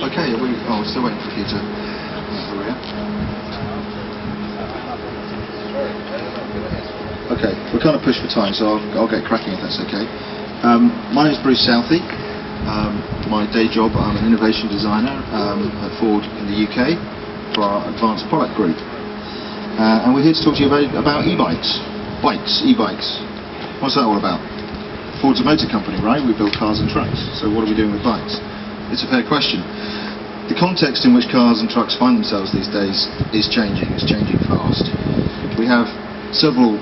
Okay, we're still waiting for you to hurry up. Okay, we're kind of pushed for time, so I'll get cracking if that's okay. My name is Bruce Southey. My day job, I'm an innovation designer at Ford in the UK for our advanced product group. And we're here to talk to you about e-bikes. E-bikes. What's that all about? Ford's a motor company, right? We build cars and trucks. So what are we doing with bikes? It's a fair question. The context in which cars and trucks find themselves these days is changing. It's changing fast. We have several,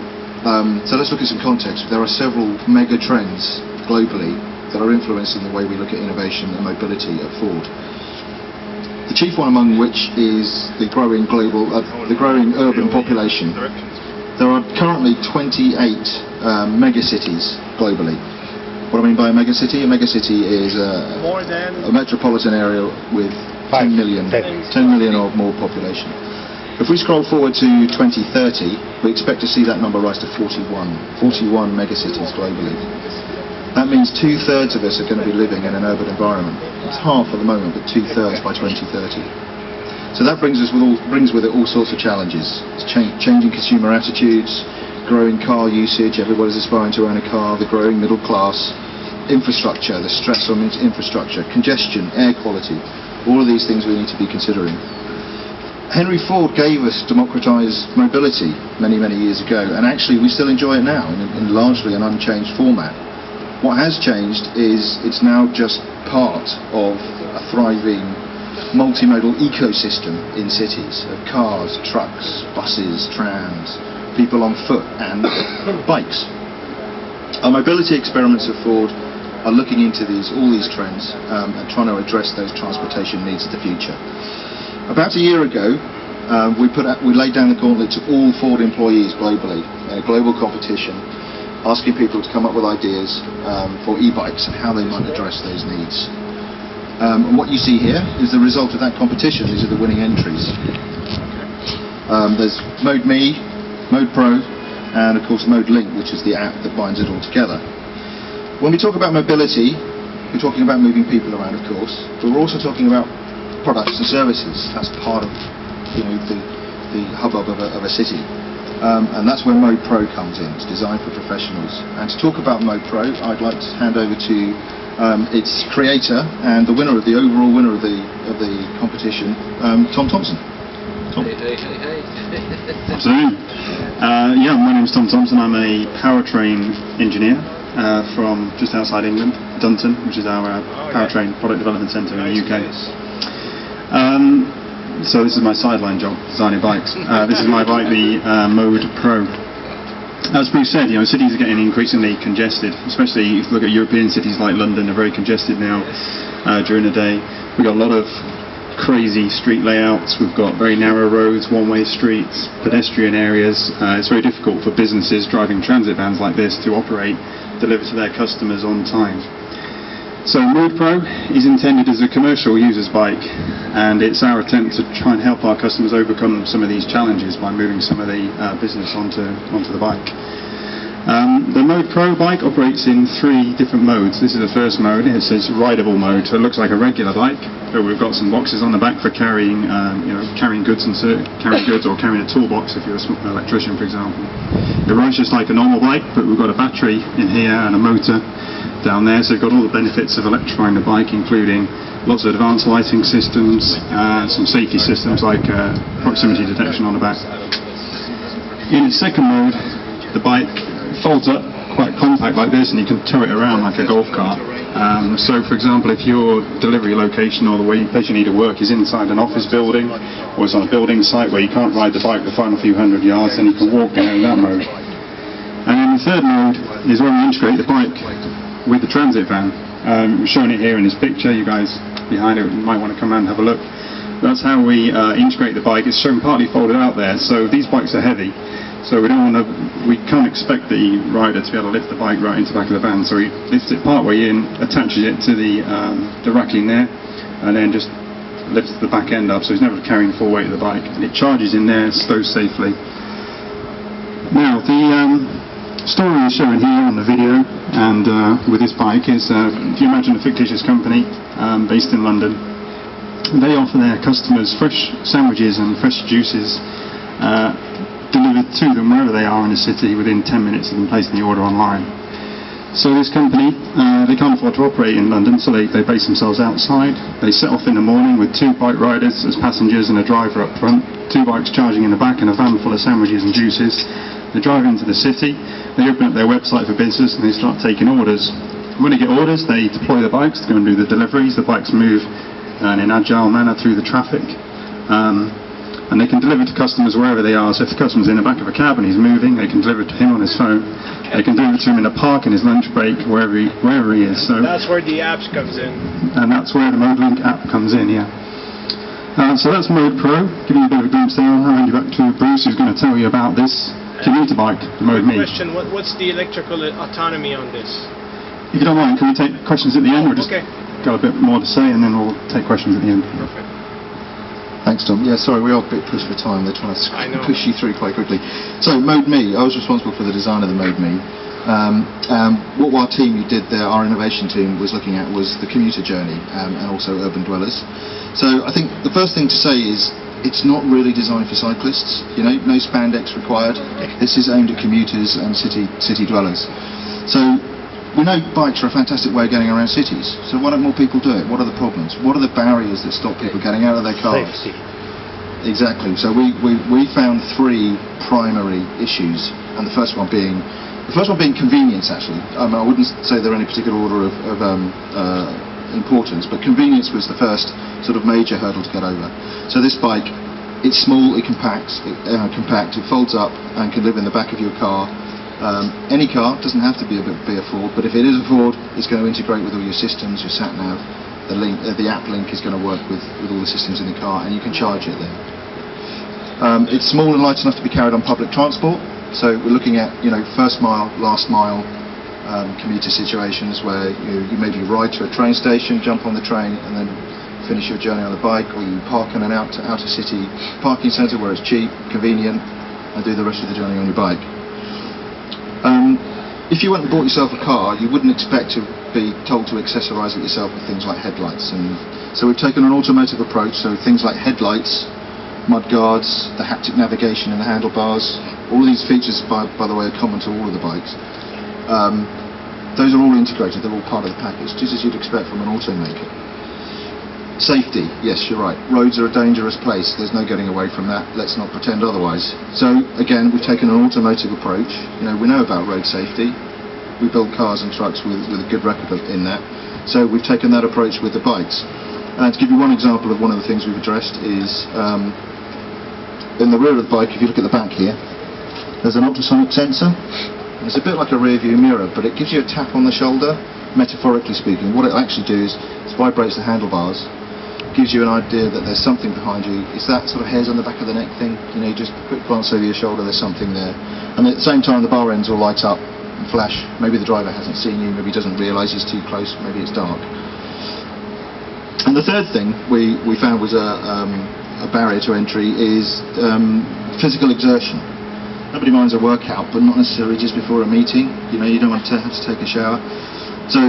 so let's look at some context. There are several mega trends globally that are influencing the way we look at innovation and mobility at Ford. The chief one among which is the growing urban population. There are currently 28 megacities globally. What I mean by a megacity is a metropolitan area with 10 million or more population. If we scroll forward to 2030, we expect to see that number rise to 41 megacities globally. That means 2/3 of us are going to be living in an urban environment. It's half at the moment, but 2/3 by 2030. So that brings with it all sorts of challenges. It's changing consumer attitudes, growing car usage, everybody's aspiring to own a car, the growing middle class, infrastructure, the stress on infrastructure, congestion, air quality, all of these things we need to be considering. Henry Ford gave us democratized mobility many years ago, and actually we still enjoy it now in largely an unchanged format. What has changed is it's now just part of a thriving multimodal ecosystem in cities of cars, trucks, buses, trams, people on foot and bikes. Our mobility experiments at Ford are looking into all these trends and trying to address those transportation needs of the future. About a year ago, we laid down the gauntlet to all Ford employees globally in a global competition, asking people to come up with ideas for e-bikes and how they might address those needs. And what you see here is the result of that competition. These are the winning entries. There's Mode Me, Mode Pro, and of course Mode Link, which is the app that binds it all together. When we talk about mobility, we're talking about moving people around, of course, but we're also talking about products and services. That's part of the hubbub of a city. And that's where Mode Pro comes in. It's designed for professionals. And to talk about Mode Pro, I'd like to hand over to its creator and the overall winner of the competition, Tom Thompson. Tom. Hey. Afternoon. My name is Tom Thompson. I'm a powertrain engineer from just outside England, Dunton, which is our powertrain product development centre in the UK. So this is my sideline job, designing bikes. This is my bike, the Mode Pro. As Bruce said, cities are getting increasingly congested, especially if you look at European cities like London, are very congested now during the day. We've got a lot of crazy street layouts, we've got very narrow roads, one-way streets, pedestrian areas. It's very difficult for businesses driving transit vans like this to operate, deliver to their customers on time. So Mode Pro is intended as a commercial user's bike, and it's our attempt to try and help our customers overcome some of these challenges by moving some of the business onto the bike. The Mode Pro bike operates in 3 different modes. This is the first mode. It says rideable mode, so it looks like a regular bike, but we've got some boxes on the back for carrying goods or carrying a toolbox if you're an electrician, for example. It runs just like a normal bike, but we've got a battery in here and a motor down there, so you've got all the benefits of electrifying the bike, including lots of advanced lighting systems, some safety systems like proximity detection on the back. In its second mode, the bike folds up quite compact like this, and you can tow it around like a golf cart. So for example, if your delivery location or the place you need to work is inside an office building, or it's on a building site where you can't ride the bike the final few hundred yards, then you can walk down in that mode. And then the third mode is when we integrate the bike with the transit van. We're showing it here in this picture. You guys behind it might want to come around and have a look. That's how we integrate the bike. It's shown partly folded out there. So these bikes are heavy, so we can't expect the rider to be able to lift the bike right into the back of the van. So he lifts it part way in, attaches it to the racking there, and then just lifts the back end up, so he's never carrying the full weight of the bike. And it charges in there, stows safely. Now the story is shown here on the video, and with this bike is, if you imagine a fictitious company based in London, they offer their customers fresh sandwiches and fresh juices delivered to them wherever they are in the city within 10 minutes of them placing the order online. So this company, they can't afford to operate in London, so they base themselves outside. They set off in the morning with 2 bike riders as passengers and a driver up front, 2 bikes charging in the back and a van full of sandwiches and juices. They drive into the city, they open up their website for business and they start taking orders. When they get orders, they deploy the bikes to go and do the deliveries. The bikes move in an agile manner through the traffic. And they can deliver to customers wherever they are. So if the customer's in the back of a cab and he's moving, they can deliver to him on his phone. They can deliver to him in a park, in his lunch break, wherever he is. So that's where the apps comes in. And that's where the ModeLink app comes in, yeah. So that's Mode Pro. Giving you a bit of a glimpse there. I'll hand you back to Bruce, who's going to tell you about this commuter bike, the Mode Me. Question, what's the electrical autonomy on this? If you don't mind, can we take questions at the end? We'll just got a bit more to say and then we'll take questions at the end. Perfect. Thanks, Tom. Yeah, sorry, we are a bit pushed for time. They're trying to push you through quite quickly. So, Mode Me, I was responsible for the design of the Mode Me. What our team did there, our innovation team, was looking at was the commuter journey and also urban dwellers. So, I think the first thing to say is it's not really designed for cyclists. You know, no spandex required. This is aimed at commuters and city dwellers. So, we know bikes are a fantastic way of getting around cities, so why don't more people do it? What are the problems? What are the barriers that stop people getting out of their cars? Safety. Exactly. So we found 3 primary issues, and the first one being convenience. Actually, I wouldn't say they're in any particular order of importance, but convenience was the first sort of major hurdle to get over. So this bike, it's small, it compacts, it folds up, and can live in the back of your car. Any car, doesn't have to be a Ford, but if it is a Ford, it's going to integrate with all your systems, your sat-nav, the app link is going to work with all the systems in the car, and you can charge it there. It's small and light enough to be carried on public transport, so we're looking at first mile, last mile commuter situations where you maybe ride to a train station, jump on the train, and then finish your journey on the bike, or you park in an outer city parking centre where it's cheap, convenient, and do the rest of the journey on your bike. If you went and bought yourself a car, you wouldn't expect to be told to accessorise it yourself with things like headlights. And so we've taken an automotive approach, so things like headlights, mud guards, the haptic navigation in the handlebars, all of these features, by the way, are common to all of the bikes. Those are all integrated, they're all part of the package, just as you'd expect from an automaker. Safety, yes, you're right. Roads are a dangerous place. There's no getting away from that. Let's not pretend otherwise. So, again, we've taken an automotive approach. We know about road safety. We build cars and trucks with a good record in that. So we've taken that approach with the bikes. And to give you one example of one of the things we've addressed is in the rear of the bike, if you look at the back here, there's an ultrasonic sensor. It's a bit like a rear view mirror, but it gives you a tap on the shoulder, metaphorically speaking. What it actually does is vibrates the handlebars, gives you an idea that there's something behind you. It's that sort of hairs on the back of the neck thing. Just a quick glance over your shoulder, there's something there. And at the same time, the bar ends will light up and flash. Maybe the driver hasn't seen you, maybe he doesn't realise he's too close, maybe it's dark. And the third thing we found was a barrier to entry is physical exertion. Nobody minds a workout, but not necessarily just before a meeting. You don't want to have to take a shower. So,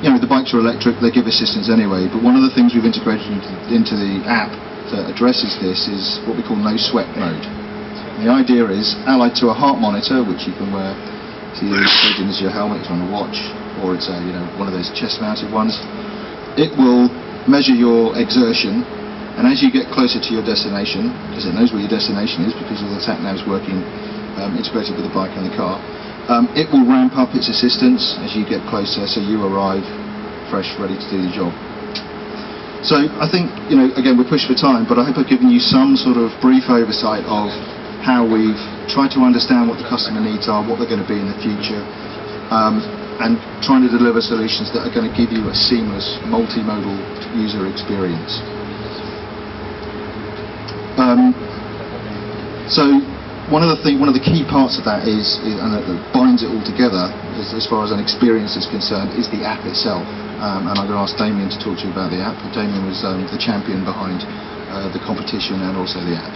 the bikes are electric, they give assistance anyway, but one of the things we've integrated into the app that addresses this is what we call no sweat mode. And the idea is, allied to a heart monitor, which you can wear to as your helmet, it's on a watch, or it's one of those chest-mounted ones, it will measure your exertion, and as you get closer to your destination, because it knows where your destination is because of the sat-navs working integrated with the bike and the car, it will ramp up its assistance as you get closer, so you arrive fresh, ready to do the job. So I think, again, we're pushed for time, but I hope I've given you some sort of brief oversight of how we've tried to understand what the customer needs are, what they're going to be in the future, and trying to deliver solutions that are going to give you a seamless, multimodal user experience. So one of the key parts of that is and that binds it all together, as far as an experience is concerned, is the app itself. And I'm going to ask Damien to talk to you about the app. Damien was the champion behind the competition and also the app.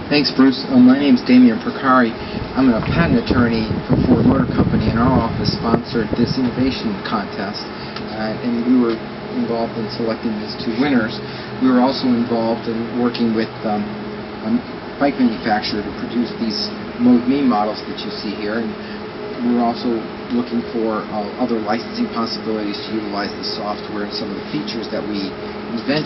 Thanks, Bruce. My name is Damien Procari. I'm a patent attorney for Ford Motor Company, and our office sponsored this innovation contest. And we were involved in selecting these two winners. We were also involved in working with a bike manufacturer to produce these Mode Me models that you see here. And we're also looking for other licensing possibilities to utilize the software and some of the features that we invented.